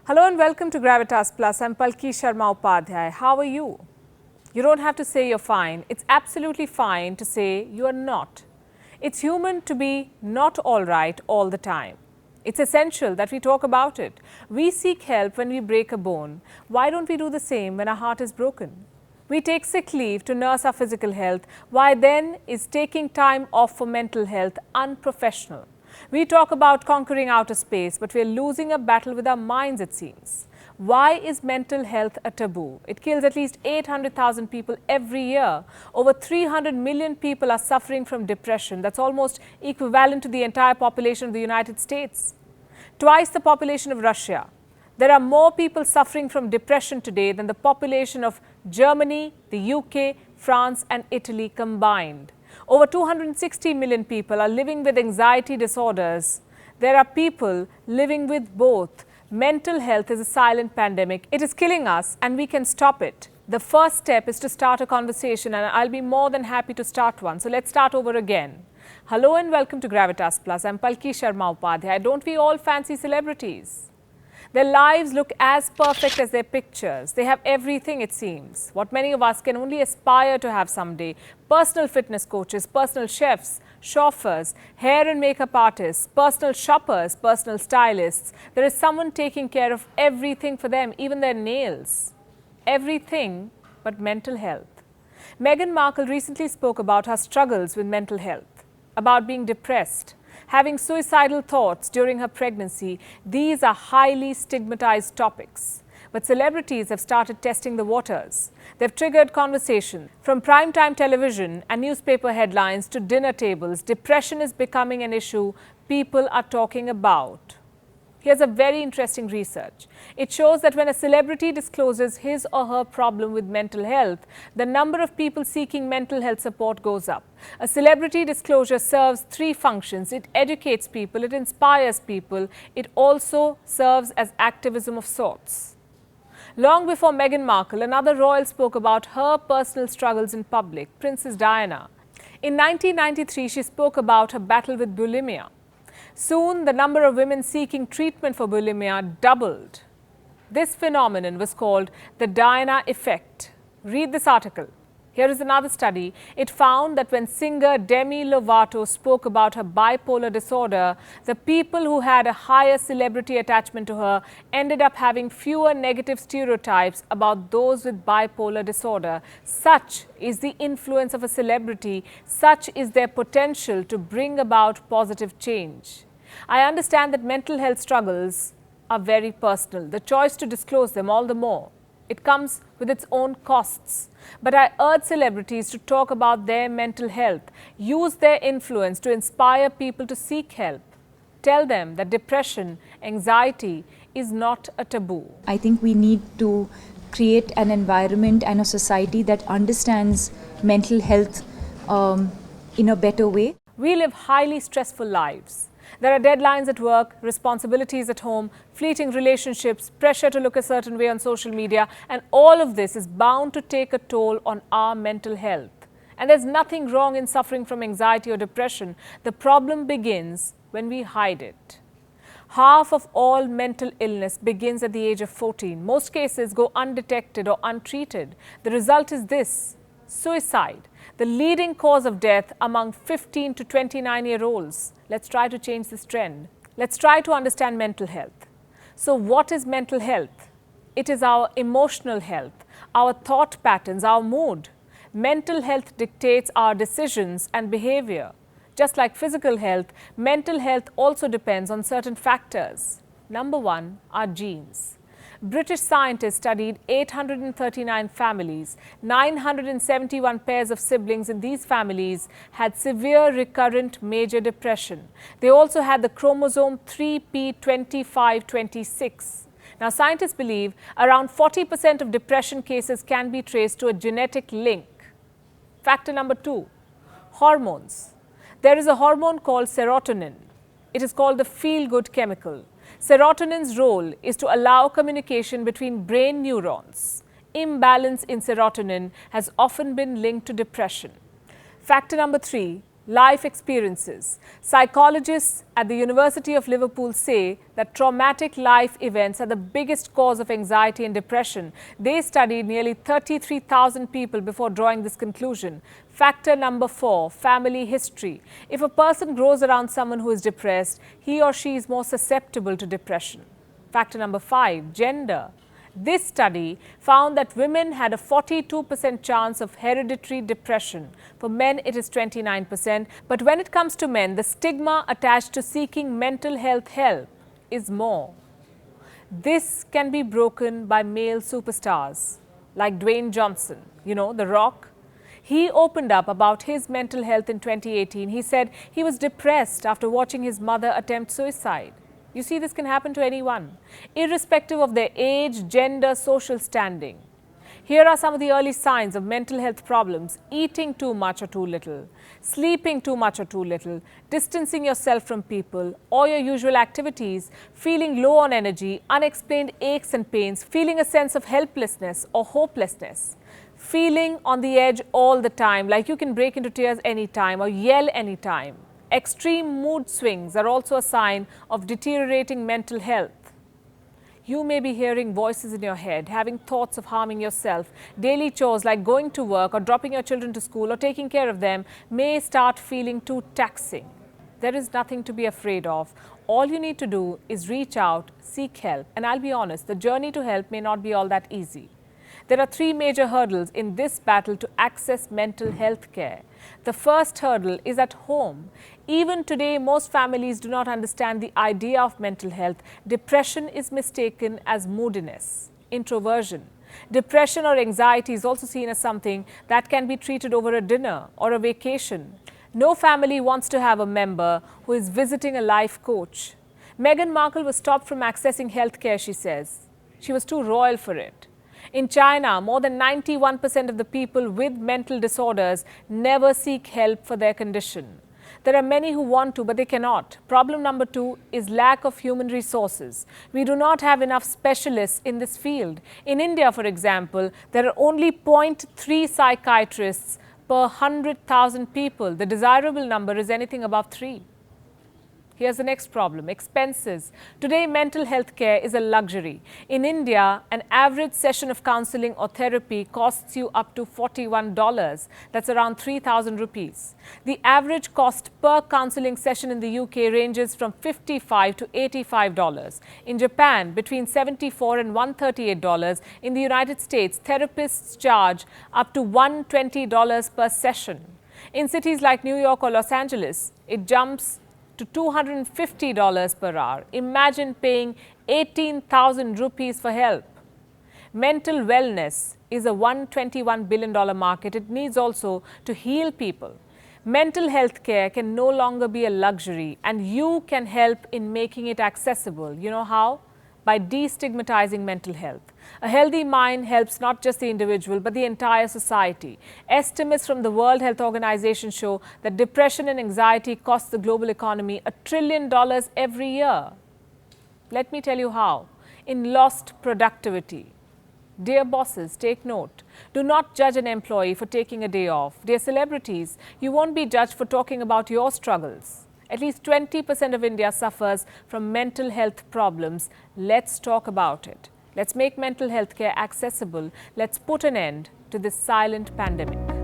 Hello and welcome to Gravitas Plus. I'm Palki Sharma Upadhyay. How are you? You don't have to say you're fine. It's absolutely fine to say you are not. It's human to be not all right all the time. It's essential that we talk about it. We seek help when we break a bone. Why don't we do the same when our heart is broken? We take sick leave to nurse our physical health. Why then is taking time off for mental health unprofessional? We talk about conquering outer space, but we're losing a battle with our minds, it seems. Why is mental health a taboo? It kills at least 800,000 people every year. Over 300 million people are suffering from depression. That's almost equivalent to the entire population of the United States. Twice the population of Russia. There are more people suffering from depression today than the population of Germany, the UK, France and Italy combined. Over 260 million people are living with anxiety disorders. There are people living with both. Mental health is a silent pandemic. It is killing us and we can stop it. The first step is to start a conversation, and I'll be more than happy to start one. So let's start over again. Hello and welcome to Gravitas Plus. I'm Palki Sharma Upadhyay. Don't we all fancy celebrities? Their lives look as perfect as their pictures. They have everything, it seems. What many of us can only aspire to have someday. Personal fitness coaches, personal chefs, chauffeurs, hair and makeup artists, personal shoppers, personal stylists. There is someone taking care of everything for them, even their nails. Everything but mental health. Meghan Markle recently spoke about her struggles with mental health, about being depressed, having suicidal thoughts during her pregnancy. These are highly stigmatized topics. But celebrities have started testing the waters. They've triggered conversation. From primetime television and newspaper headlines to dinner tables, depression is becoming an issue people are talking about. Here's a very interesting research. It shows that when a celebrity discloses his or her problem with mental health, the number of people seeking mental health support goes up. A celebrity disclosure serves three functions. It educates people, it inspires people, it also serves as activism of sorts. Long before Meghan Markle, another royal spoke about her personal struggles in public, Princess Diana. In 1993, she spoke about her battle with bulimia. Soon, the number of women seeking treatment for bulimia doubled. This phenomenon was called the Diana effect. Read this article. Here is another study. It found that when singer Demi Lovato spoke about her bipolar disorder, the people who had a higher celebrity attachment to her ended up having fewer negative stereotypes about those with bipolar disorder. Such is the influence of a celebrity. Such is their potential to bring about positive change. I understand that mental health struggles are very personal. The choice to disclose them all the more. It comes with its own costs. But I urge celebrities to talk about their mental health, use their influence to inspire people to seek help. Tell them that depression, anxiety is not a taboo. I think we need to create an environment and a society that understands mental health in a better way. We live highly stressful lives. There are deadlines at work, responsibilities at home, fleeting relationships, pressure to look a certain way on social media, and all of this is bound to take a toll on our mental health. And there's nothing wrong in suffering from anxiety or depression. The problem begins when we hide it. Half of all mental illness begins at the age of 14. Most cases go undetected or untreated. The result is this: suicide, the leading cause of death among 15 to 29-year-olds. Let's try to change this trend. Let's try to understand mental health. So what is mental health? It is our emotional health, our thought patterns, our mood. Mental health dictates our decisions and behavior. Just like physical health, mental health also depends on certain factors. Number one, our genes. British scientists studied 839 families. 971 pairs of siblings in these families had severe recurrent major depression. They also had the chromosome 3p2526. Now, scientists believe around 40% of depression cases can be traced to a genetic link. Factor number two, hormones. There is a hormone called serotonin. It is called the feel-good chemical. Serotonin's role is to allow communication between brain neurons. Imbalance in serotonin has often been linked to depression. Factor number three, life experiences. Psychologists at the University of Liverpool say that traumatic life events are the biggest cause of anxiety and depression. They studied nearly 33,000 people before drawing this conclusion. Factor number 4, family history. If a person grows around someone who is depressed, he or she is more susceptible to depression. Factor number 5, gender. This study found that women had a 42% chance of hereditary depression. For men, it is 29%. But when it comes to men, the stigma attached to seeking mental health help is more. This can be broken by male superstars like Dwayne Johnson, The Rock. He opened up about his mental health in 2018. He said he was depressed after watching his mother attempt suicide. You see, this can happen to anyone, irrespective of their age, gender, social standing. Here are some of the early signs of mental health problems: eating too much or too little, sleeping too much or too little, distancing yourself from people or your usual activities, feeling low on energy, unexplained aches and pains, feeling a sense of helplessness or hopelessness, feeling on the edge all the time, like you can break into tears anytime or yell anytime. Extreme mood swings are also a sign of deteriorating mental health. You may be hearing voices in your head, having thoughts of harming yourself. Daily chores like going to work or dropping your children to school or taking care of them may start feeling too taxing. There is nothing to be afraid of. All you need to do is reach out, seek help. And I'll be honest, the journey to help may not be all that easy. There are 3 major hurdles in this battle to access mental health care. The first hurdle is at home. Even today, most families do not understand the idea of mental health. Depression is mistaken as moodiness, introversion. Depression or anxiety is also seen as something that can be treated over a dinner or a vacation. No family wants to have a member who is visiting a life coach. Meghan Markle was stopped from accessing health care, she says. She was too royal for it. In China, more than 91% of the people with mental disorders never seek help for their condition. There are many who want to, but they cannot. Problem number 2 is lack of human resources. We do not have enough specialists in this field. In India, for example, there are only 0.3 psychiatrists per 100,000 people. The desirable number is anything above 3. Here's the next problem: expenses. Today, mental health care is a luxury. In India, an average session of counselling or therapy costs you up to $41. That's around 3,000 rupees. The average cost per counselling session in the UK ranges from $55 to $85. In Japan, between $74 and $138. In the United States, therapists charge up to $120 per session. In cities like New York or Los Angeles, it jumps to $250 per hour. Imagine paying 18,000 rupees for help. Mental wellness is a $121 billion market. It needs also to heal people. Mental health care can no longer be a luxury, and you can help in making it accessible. You know how? By destigmatizing mental health. A healthy mind helps not just the individual, but the entire society. Estimates from the World Health Organization show that depression and anxiety cost the global economy $1 trillion every year. Let me tell you how. In lost productivity. Dear bosses, take note. Do not judge an employee for taking a day off. Dear celebrities, you won't be judged for talking about your struggles. At least 20% of India suffers from mental health problems. Let's talk about it. Let's make mental health care accessible. Let's put an end to this silent pandemic.